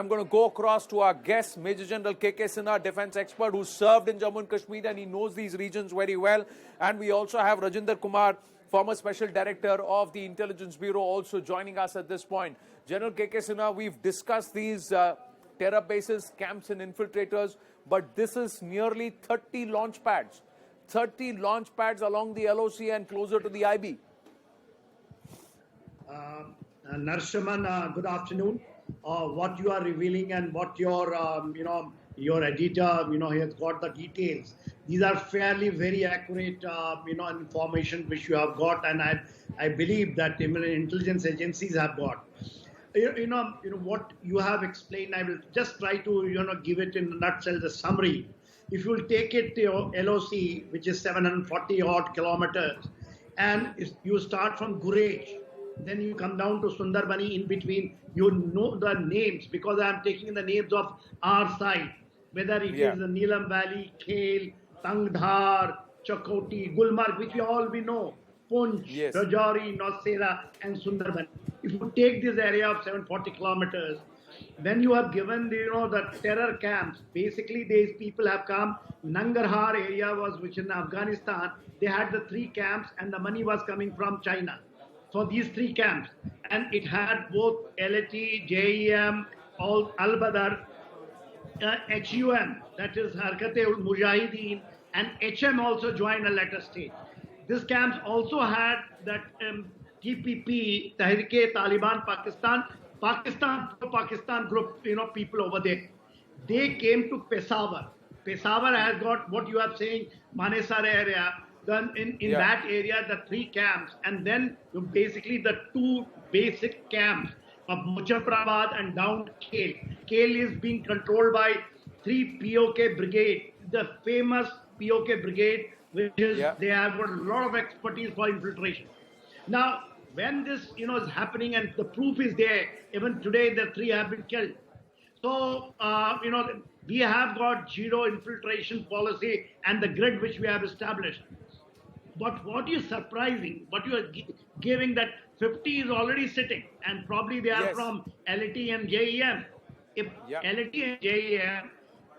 I'm going to go across to our guest, Major General K.K. Sinha, defense expert who served in Jammu and Kashmir and he knows these regions very well. And we also have Rajinder Kumar, former Special Director of the Intelligence Bureau, also joining us at this point. General K.K. Sinha, we've discussed these terror bases, camps and infiltrators, but this is nearly 30 launch pads. 30 launch pads along the LOC and closer to the IB. Narshaman, good afternoon. What you are revealing and what your, your editor, he has got the details. These are fairly very accurate, information which you have got, and I believe that even intelligence agencies have got. What you have explained. I will just try to, give it in a nutshell, the summary. If you will take it to your LOC, which is 740 odd kilometers, and you start from Gurej, then you come down to Sundarbani in between. You know the names because I am taking the names of our side, whether it is the Neelam Valley, Khel, Tangdhar, Chakoti, Gulmarg, which we know, Punch, Rajouri, Nosera, and Sundarbani. If you take this area of 740 kilometers, when you have given the terror camps, basically these people have come. Nangarhar area was which in Afghanistan. They had the 3 camps and the money was coming from China. For these 3 camps, and it had both LAT, JEM, Al-Badr, HUM, that is Harkat-e-Mujahideen, and HM also joined a later stage. These camps also had that TPP, Tehreek-e-Taliban Pakistan group, people over there. They came to Peshawar. Peshawar has got what you are saying, Manesar area. Then in that area, the 3 camps, and then basically the 2 basic camps of Muzaffarabad and down to Khel. Khel is being controlled by 3 POK brigade, the famous POK brigade, which is they have got a lot of expertise for infiltration. Now, when this is happening, and the proof is there, even today the 3 have been killed. So we have got zero infiltration policy and the grid which we have established. But what is surprising, what you are giving that 50 is already sitting, and probably they are from LAT and JEM. If LAT and JEM,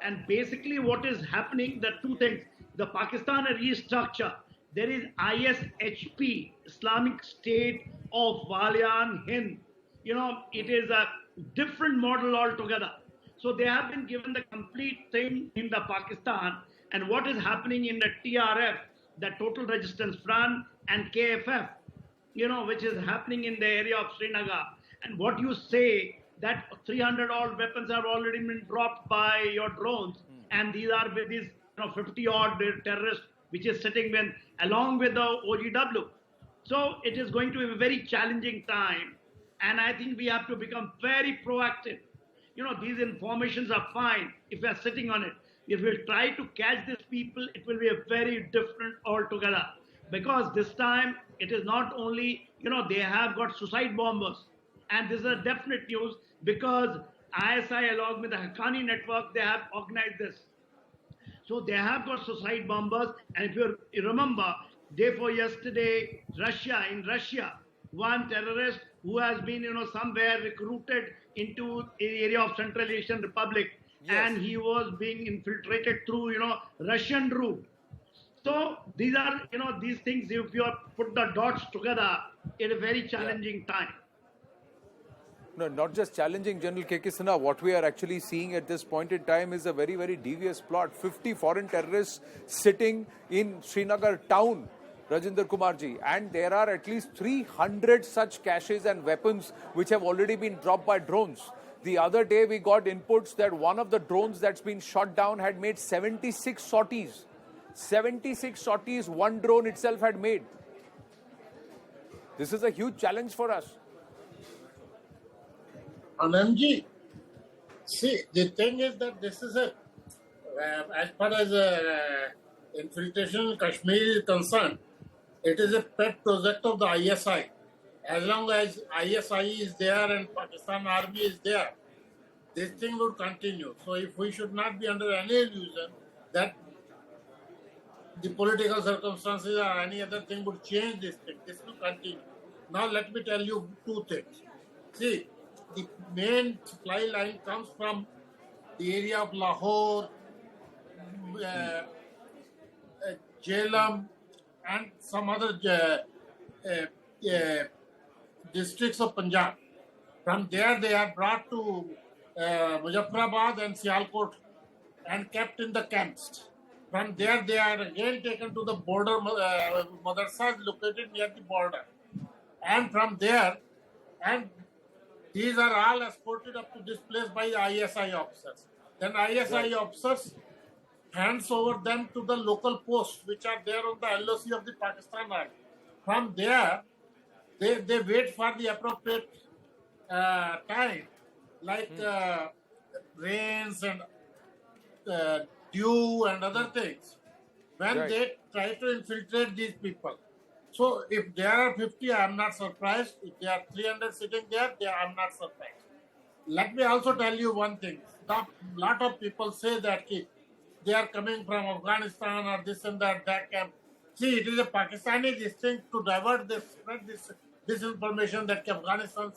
and basically what is happening, the 2 things, the Pakistan restructure, there is ISHP, Islamic State of Walian Hind. It is a different model altogether. So they have been given the complete thing in the Pakistan, and what is happening in the TRF, the Total Resistance Front, and KFF, which is happening in the area of Srinagar. And what you say that 300 odd weapons have already been dropped by your drones, and these are with these 50 odd terrorists, which is sitting along with the OGW. So it is going to be a very challenging time, and I think we have to become very proactive. These informations are fine if we are sitting on it. If we try to catch these people, it will be a very different altogether. Because this time, it is not only, they have got suicide bombers. And this is a definite news because ISI along with the Haqqani network, they have organized this. So they have got suicide bombers. And if you remember, day before yesterday, in Russia, one terrorist who has been, somewhere recruited into the area of Central Asian Republic, and he was being infiltrated through, Russian route. So these are, these things, if you put the dots together, in a very challenging time. No, not just challenging, General K.K. Sinha. What we are actually seeing at this point in time is a very, very devious plot. 50 foreign terrorists sitting in Srinagar town, Rajinder Kumarji, and there are at least 300 such caches and weapons which have already been dropped by drones. The other day we got inputs that one of the drones that's been shot down had made 76 sorties. 76 sorties one drone itself had made. This is a huge challenge for us. Anandji, see, the thing is that this is as far as infiltration in Kashmir is concerned, it is a pet project of the ISI. As long as ISI is there and Pakistan Army is there, this thing would continue. So if we should not be under any illusion that the political circumstances or any other thing would change this thing, this will continue. Now let me tell you 2 things. See, the main supply line comes from the area of Lahore, Jhelum, and some other districts of Punjab. From there, they are brought to Muzaffarabad and Sialkot and kept in the camps. From there, they are again taken to the border madrasas located near the border. And from there, and these are all escorted up to this place by ISI officers. Then ISI officers hands over them to the local posts, which are there on the LOC of the Pakistan Army. From there, they wait for the appropriate time, like rains and dew and other things, when they try to infiltrate these people. So if there are 50, I am not surprised. If there are 300 sitting there, I am not surprised. Let me also tell you one thing. A lot of people say that they are coming from Afghanistan or this and that camp. See, it is a Pakistani distinct to divert this, spread this information that Afghanistan,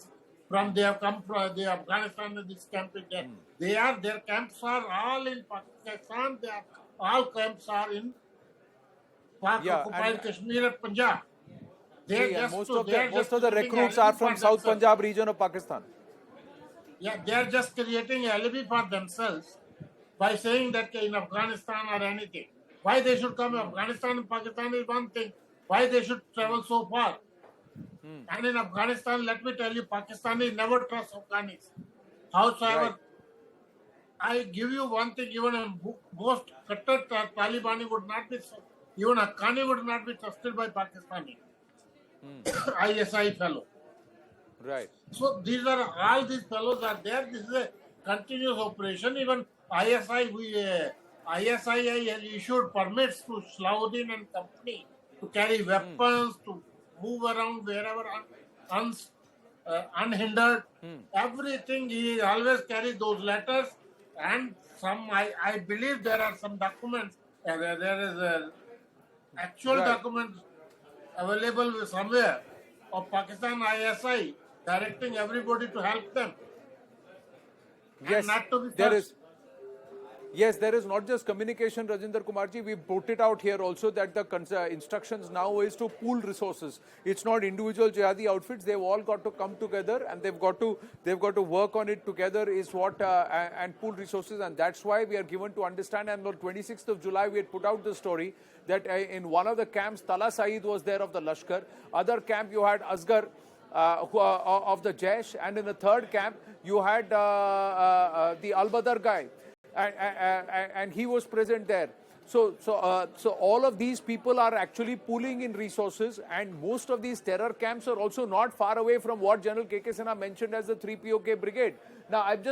they have come from the Afghanistan and this camp is there. Their camps are all in Pakistan. All camps are in occupied Kashmir and Punjab. Most of the recruits are from South Punjab region of Pakistan. Yeah, they are just creating alibi for themselves by saying that in Afghanistan or anything. Why they should come to Afghanistan and Pakistan is one thing. Why they should travel so far? And in Afghanistan, let me tell you, Pakistanis never trust Afghanis. However, I give you one thing, even a most Qatar Talibani would not be, even Haqqani would not be trusted by Pakistani. ISI fellow. Right. So all these fellows are there. This is a continuous operation. Even ISI has issued permits to Salahuddin and company to carry weapons, to move around wherever unhindered. Everything, he always carries those letters, and I believe there are some documents. There is actual documents available somewhere of Pakistan ISI directing everybody to help them. Yes, and not to be there first. is. Yes, there is not just communication, Rajinder Kumarji. We put it out here also that the instructions now is to pool resources. It's not individual jihadi outfits. They've all got to come together and they've got to work on it together. Is what and pool resources, and that's why we are given to understand. And on 26th of July, we had put out the story that in one of the camps, Tala Saeed was there of the Lashkar. Other camp, you had Asghar of the Jaish, and in the third camp, you had the Al-Badr guy. And he was present there. So all of these people are actually pooling in resources, and most of these terror camps are also not far away from what General K.K. Sinha mentioned as the 3 POK brigade. Now, I've just